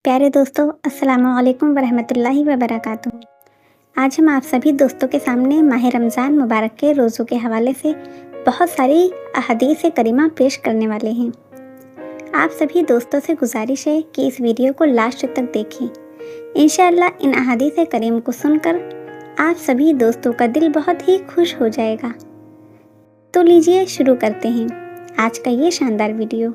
प्यारे दोस्तों, अस्सलाम वालेकुम वरहमतुल्लाहि वबरकातुहू। आज हम आप सभी दोस्तों के सामने माह रमज़ान मुबारक के रोज़ों के हवाले से बहुत सारी अहादीस करीमा पेश करने वाले हैं। आप सभी दोस्तों से गुजारिश है कि इस वीडियो को लास्ट तक देखें। इंशाअल्लाह इन अहादीस करीम को सुनकर आप सभी दोस्तों का दिल बहुत ही खुश हो जाएगा। तो लीजिए शुरू करते हैं आज का ये शानदार वीडियो।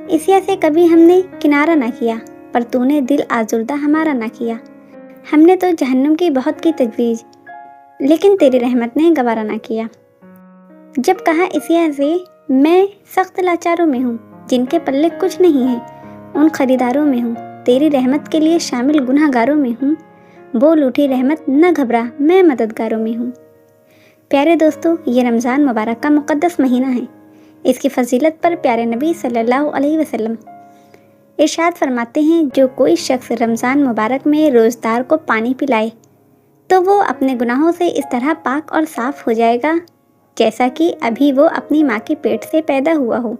इसिया से कभी हमने किनारा ना किया, पर तूने दिल आजुर्दा हमारा ना किया। हमने तो जहन्नुम की बहुत की तजवीज़, लेकिन तेरी रहमत ने गवारा ना किया। जब कहा इसिया से, मैं सख्त लाचारों में हूँ, जिनके पल्ले कुछ नहीं है, उन खरीदारों में हूँ, तेरी रहमत के लिए शामिल गुनहगारों में हूँ। बोल उठी रहमत, न घबरा, मैं मददगारों में हूँ। प्यारे दोस्तों, ये रमज़ान मुबारक का मुक़द्दस महीना है। इसकी फजीलत पर प्यारे नबी सल्लल्लाहु अलैहि वसल्लम इरशाद फरमाते हैं, जो कोई शख्स रमज़ान मुबारक में रोज़दार को पानी पिलाए तो वो अपने गुनाहों से इस तरह पाक और साफ़ हो जाएगा जैसा कि अभी वो अपनी माँ के पेट से पैदा हुआ हो।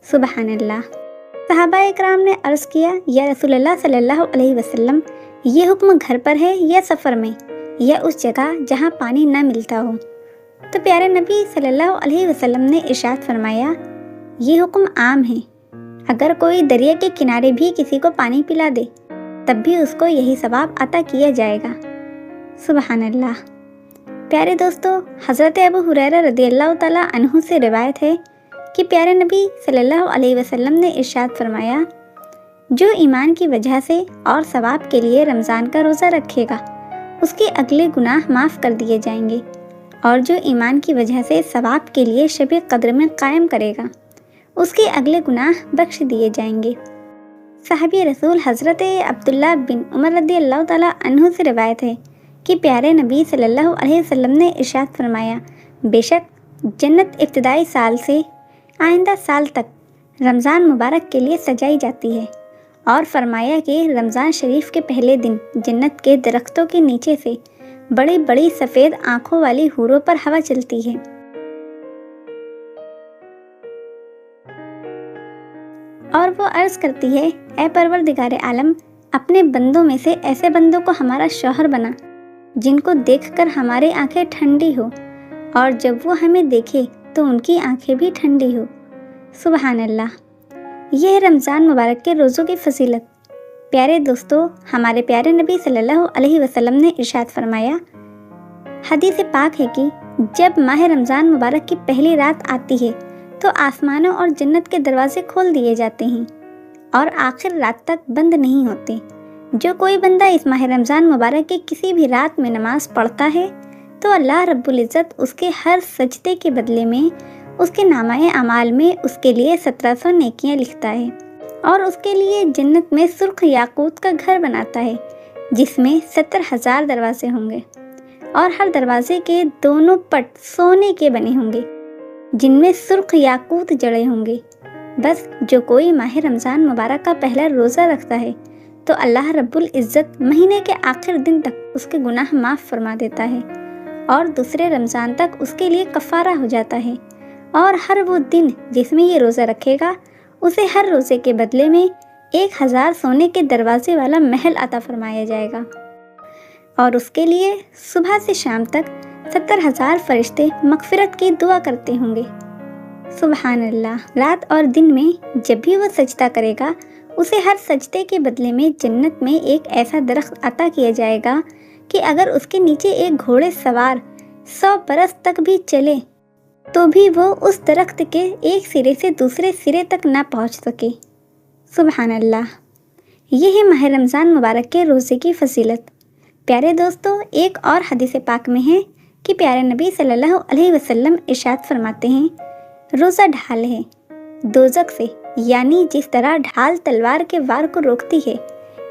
सुबहान अल्लाह। सहाबा इकराम ने अर्ज़ किया, या रसूलल्लाह सल्लल्लाहु अलैहि वसल्लम, ये हुक्म घर पर है या सफ़र में या उस जगह जहाँ पानी न मिलता हो? तो प्यारे नबी सल्लल्लाहु अलैहि वसल्लम ने इरशाद फरमाया, ये हुक्म आम है। अगर कोई दरिया के किनारे भी किसी को पानी पिला दे तब भी उसको यही सवाब अता किया जाएगा। सुबहान अल्लाह। प्यारे दोस्तों, हज़रत अबू हुरैरा रज़ियल्लाहु ताला अन्हु से रिवायत है कि प्यारे नबी सल्लल्लाहु अलैहि वसल्लम ने इरशाद फरमाया, जो ईमान की वजह से और सवाब के लिए रमज़ान का रोज़ा रखेगा उसके अगले गुनाह माफ़ कर दिए जाएंगे, और जो ईमान की वजह से सवाब के लिए शब कद्र में कायम करेगा उसके अगले गुनाह बख्श दिए जाएंगे। साहबी रसूल हज़रत अब्दुल्ला बिन उमर रज़ियल्लाहु ताला अन्हु से रिवायत है कि प्यारे नबी सल्लल्लाहु अलैहि वसल्लम ने इरशाद फरमाया, बेशक जन्नत इब्तिदाई साल से आइंदा साल तक रमज़ान मुबारक के लिए सजाई जाती है, और फरमाया कि रमज़ान शरीफ के पहले दिन जन्नत के दरख्तों के नीचे से बड़ी बड़ी सफ़ेद आँखों वाली हूरों पर हवा चलती है। और वो अर्ज़ करती है, ऐ परवरदिगारे आलम, अपने बंदों में से ऐसे बंदों को हमारा शौहर बना जिनको देखकर हमारी आंखें ठंडी हो, और जब वो हमें देखे तो उनकी आंखें भी ठंडी हो। सुबहान अल्लाह। यह है रमज़ान मुबारक के रोज़ों की फजीलत। प्यारे दोस्तों, हमारे प्यारे नबी सल्लल्लाहु अलैहि वसल्लम ने इरशाद फरमाया, हदीस पाक है कि जब माह रमज़ान मुबारक की पहली रात आती है तो आसमानों और जन्नत के दरवाजे खोल दिए जाते हैं और आखिर रात तक बंद नहीं होते। जो कोई बंदा इस माह रमज़ान मुबारक की किसी भी रात में नमाज पढ़ता है तो अल्लाह रब्बुल इज़्ज़त उसके हर सजदे के बदले में उसके नामाए अमाल में उसके लिए 1700 नेकियां लिखता है, और उसके लिए जन्नत में सुर्ख याकूत का घर बनाता है जिसमें 70,000 दरवाजे होंगे, और हर दरवाजे के दोनों पट सोने के बने होंगे जिनमें सुर्ख याकूत जड़े होंगे। बस जो कोई माह रमज़ान मुबारक का पहला रोज़ा रखता है तो अल्लाह रब्बुल इज़्ज़त महीने के आखिर दिन तक उसके गुनाह माफ़ फरमा देता है, और दूसरे रमज़ान तक उसके लिए कफ़ारा हो जाता है। और हर वो दिन जिसमें ये रोज़ा रखेगा उसे हर रोज़े के बदले में 1000 सोने के दरवाजे वाला महल अता फरमाया जाएगा, और उसके लिए सुबह से शाम तक 70,000 फरिश्ते मग़फ़िरत की दुआ करते होंगे। सुबहान अल्लाह। रात और दिन में जब भी वो सजदा करेगा उसे हर सजदे के बदले में जन्नत में एक ऐसा दरख्त अता किया जाएगा कि अगर उसके नीचे एक घोड़े सवार 100 बरस तक भी चले तो भी वो उस दरख्त के एक सिरे से दूसरे सिरे तक ना पहुंच सके। सुबहान अल्लाह। यह है माह रमज़ान मुबारक के रोज़े की फजीलत। प्यारे दोस्तों, एक और हदीस पाक में है कि प्यारे नबी सल्लल्लाहु अलैहि वसल्लम इरशाद फरमाते हैं, रोज़ा ढाल है दोज़ख से, यानी जिस तरह ढाल तलवार के वार को रोकती है,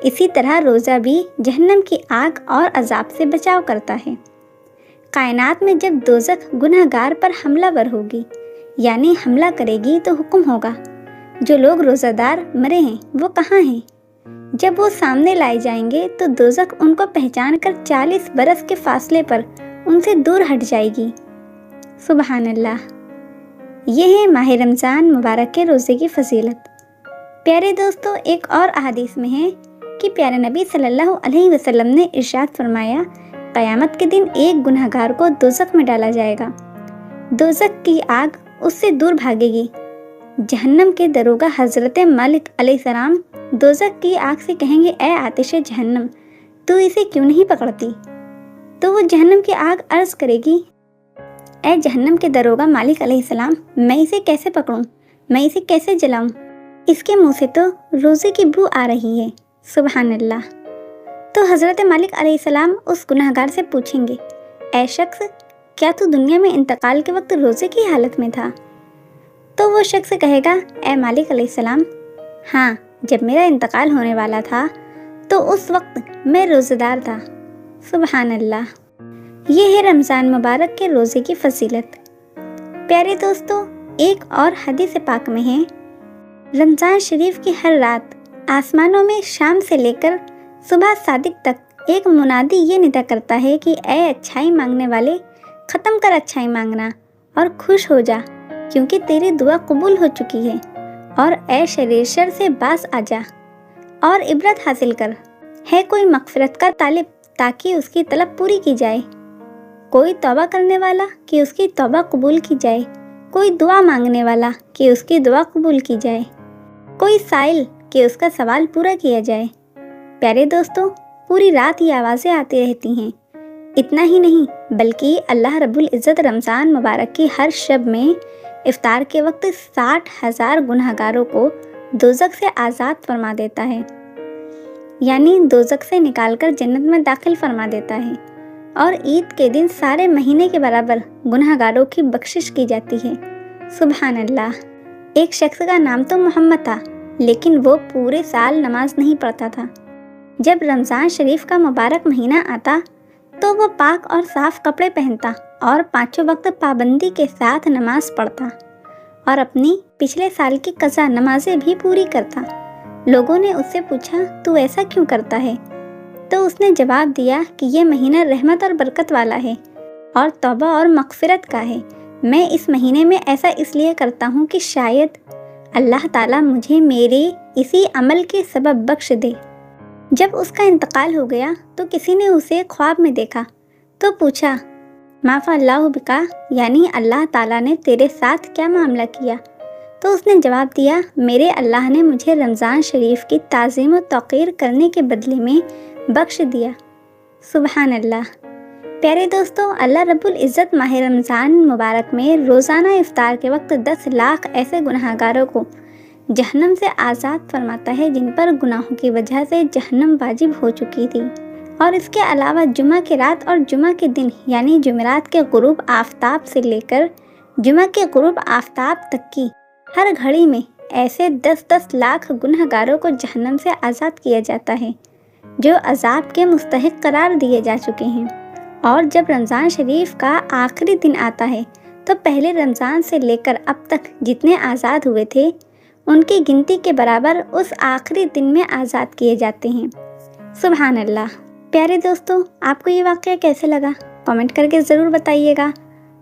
इसी तरह रोज़ा भी जहन्नम की आग और अजाब से बचाव करता है। कायनात में जब दोज़ख गुनहगार पर हमलावर होगी, यानी हमला करेगी, तो हुक्म होगा, जो लोग रोज़ादार मरे हैं वो कहाँ हैं? जब वो सामने लाए जाएंगे तो दोज़ख उनको पहचान कर 40 बरस के फासले पर उनसे दूर हट जाएगी। सुबहान अल्लाह। यह है माह रमज़ान मुबारक के रोज़े की फजीलत। प्यारे दोस्तों, एक और अहादीस में है कि प्यारे नबी सल्लल्लाहु अलैहि वसल्लम ने इरशाद फरमाया, क़यामत के दिन एक गुनहगार को दोज़ख में डाला जाएगा। दोज़ख की आग उससे दूर भागेगी। जहन्नम के दरोगा हज़रत मालिक अलैहिस्सलाम दोज़ख की आग से कहेंगे, ए आतिश जहन्नम, तू इसे क्यों नहीं पकड़ती? तो वो जहन्नम की आग अर्ज़ करेगी, ए जहन्नम के दरोगा मालिक अलैहिस्सलाम, मैं इसे कैसे पकड़ूं? मैं इसे कैसे जलाऊं? इसके मुंह से तो रोज़े की बू आ रही है। सुबहान अल्लाह। तो हज़रत मालिक अलैहिस्सलाम उस गुनहगार से पूछेंगे, ए शख्स, क्या तू दुनिया में इंतकाल के वक्त रोज़े की हालत में था? तो वो शख्स कहेगा, ए मालिक अलैहिस्सलाम, हाँ, जब मेरा इंतकाल होने वाला था तो उस वक्त मैं रोज़ेदार था। सुबहान अल्लाह। ये है रमज़ान मुबारक के रोज़े की फजीलत। प्यारे दोस्तों, एक और हदीस पाक में है, रमज़ान शरीफ की हर रात आसमानों में शाम से लेकर सुबह सादिक तक एक मुनादी ये निदा करता है कि ए अच्छाई मांगने वाले, ख़त्म कर अच्छाई मांगना और खुश हो जा, क्योंकि तेरी दुआ कबूल हो चुकी है। और ए शरीर शर से बास आ जा और इबरत हासिल कर। है कोई मग़फ़िरत का तालिब, ताकि उसकी तलब पूरी की जाए। कोई तौबा करने वाला, कि उसकी तौबा कबूल की जाए। कोई दुआ मांगने वाला, कि उसकी दुआ कबूल की जाए। कोई साइल, कि उसका सवाल पूरा किया जाए। प्यारे दोस्तों, पूरी रात ये आवाज़ें आती रहती हैं। इतना ही नहीं, बल्कि अल्लाह रब्बुल इज़्ज़त रमज़ान मुबारक की हर शब में इफ्तार के वक्त 60,000 गुनहगारों को दोज़ख से आज़ाद फरमा देता है, यानी दोज़ख से निकालकर जन्नत में दाखिल फरमा देता है। और ईद के दिन सारे महीने के बराबर गुनहगारों की बख्शिश की जाती है। सुबहान अल्लाह। एक शख्स का नाम तो मोहम्मद था, लेकिन वो पूरे साल नमाज नहीं पढ़ता था। जब रमज़ान शरीफ का मुबारक महीना आता तो वो पाक और साफ़ कपड़े पहनता और 5 वक्त पाबंदी के साथ नमाज पढ़ता और अपनी पिछले साल की कज़ा नमाजें भी पूरी करता। लोगों ने उससे पूछा, तू ऐसा क्यों करता है? तो उसने जवाब दिया कि ये महीना रहमत और बरकत वाला है और तौबा और मग़फ़िरत का है। मैं इस महीने में ऐसा इसलिए करता हूँ कि शायद अल्लाह ताला मुझे मेरे इसी अमल के सबब बख्श दे। जब उसका इंतकाल हो गया तो किसी ने उसे ख्वाब में देखा तो पूछा, माफ़ा अल्लाह बिका, यानी अल्लाह ताला ने तेरे साथ क्या मामला किया? तो उसने जवाब दिया, मेरे अल्लाह ने मुझे रमज़ान शरीफ की ताज़ीम व तौक़ीर करने के बदले में बख्श दिया। सुबहान अल्लाह। प्यारे दोस्तों, अल्लाह रब्बुल इज़्ज़त माह रमज़ान मुबारक में रोज़ाना इफ्तार के वक्त 10 लाख ऐसे गुनहगारों को जहन्नम से आज़ाद फरमाता है जिन पर गुनाहों की वजह से जहन्नम वाजिब हो चुकी थी। और इसके अलावा जुमा की रात और जुमा के दिन, यानी जुमेरात के गुरूब आफ्ताब से लेकर जुमा के गुरूब आफ्ताब तक की हर घड़ी में ऐसे 10-10 लाख गुनहगारों को जहन्नम से आज़ाद किया जाता है, जो अज़ाब के मुस्तहिक करार दिए जा चुके हैं। और जब रमज़ान शरीफ का आखिरी दिन आता है तो पहले रमज़ान से लेकर अब तक जितने आज़ाद हुए थे उनकी गिनती के बराबर उस आखिरी दिन में आज़ाद किए जाते हैं। सुबहान अल्लाह। प्यारे दोस्तों, आपको ये वाक़या कैसे लगा? कमेंट करके ज़रूर बताइएगा।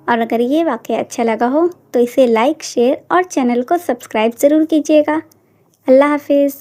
और अगर ये वाक़या अच्छा लगा हो तो इसे लाइक, शेयर और चैनल को सब्सक्राइब ज़रूर कीजिएगा। अल्लाह हाफिज़।